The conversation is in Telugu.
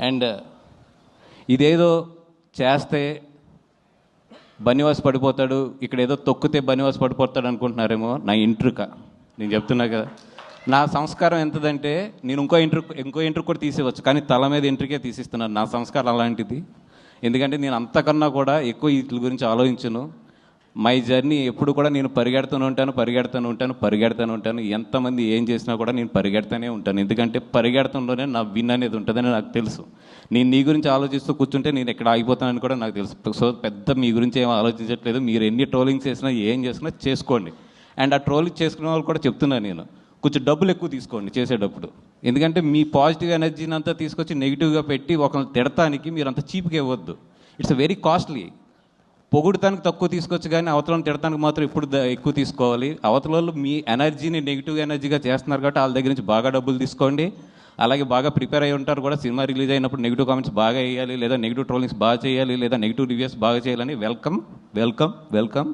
అండ్ ఇదేదో చేస్తే బనివాస్ పడిపోతాడు, ఇక్కడ ఏదో తొక్కితే బనివాస్ పడిపోతాడు అనుకుంటున్నారేమో. నా ఇంట్రుక నేను చెప్తున్నా కదా, నా సంస్కారం ఎంతదంటే నేను ఇంకో ఇంట్రుక్ కూడా తీసేవచ్చు, కానీ తల మీద ఇంట్రుకే తీసిస్తున్నాను. నా సంస్కారం అలాంటిది. ఎందుకంటే నేను అంతకన్నా కూడా ఎక్కువ వీటి గురించి ఆలోచించను. మై జర్నీ ఎప్పుడు కూడా నేను పరిగెడుతూనే ఉంటాను. ఎంతమంది ఏం చేసినా కూడా నేను పరిగెడుతూనే ఉంటాను. ఎందుకంటే పరిగెడతంలోనే నా విన్ అనేది ఉంటుందని నాకు తెలుసు. నేను నీ గురించి ఆలోచిస్తూ కూర్చుంటే నేను ఎక్కడ ఆగిపోతానని కూడా నాకు తెలుసు. సో పెద్ద మీ గురించి ఏం ఆలోచించట్లేదు. మీరు ఎన్ని ట్రోలింగ్స్ చేసినా ఏం చేసినా చేసుకోండి. అండ్ ఆ ట్రోలింగ్ చేసుకునే వాళ్ళు కూడా చెప్తున్నాను నేను, కొంచెం డబ్బులు ఎక్కువ తీసుకోండి చేసేటప్పుడు. ఎందుకంటే మీ పాజిటివ్ ఎనర్జీని అంతా తీసుకొచ్చి నెగిటివ్గా పెట్టి ఒకరిని తిడటానికి మీరు అంత చీప్గా ఇవ్వద్దు. It's very costly. పొగుడటానికి తక్కువ తీసుకోవచ్చు, కానీ అవతలను తిడటానికి మాత్రం ఎప్పుడు ఎక్కువ తీసుకోవాలి. అవతలలో మీ ఎనర్జీని నెగిటివ్ ఎనర్జీగా చేస్తున్నారు కాబట్టి వాళ్ళ దగ్గర నుంచి బాగా డబ్బులు తీసుకోండి. అలాగే బాగా ప్రిపేర్ అయ్యి ఉంటారు కూడా. సినిమా రిలీజ్ అయినప్పుడు నెగిటివ్ కామెంట్స్ బాగా వేయాలి, లేదా నెగిటివ్ ట్రోలింగ్స్ బాగా చేయాలి, లేదా నెగిటివ్ రివ్యూస్ బాగా చేయాలని. వెల్కమ్.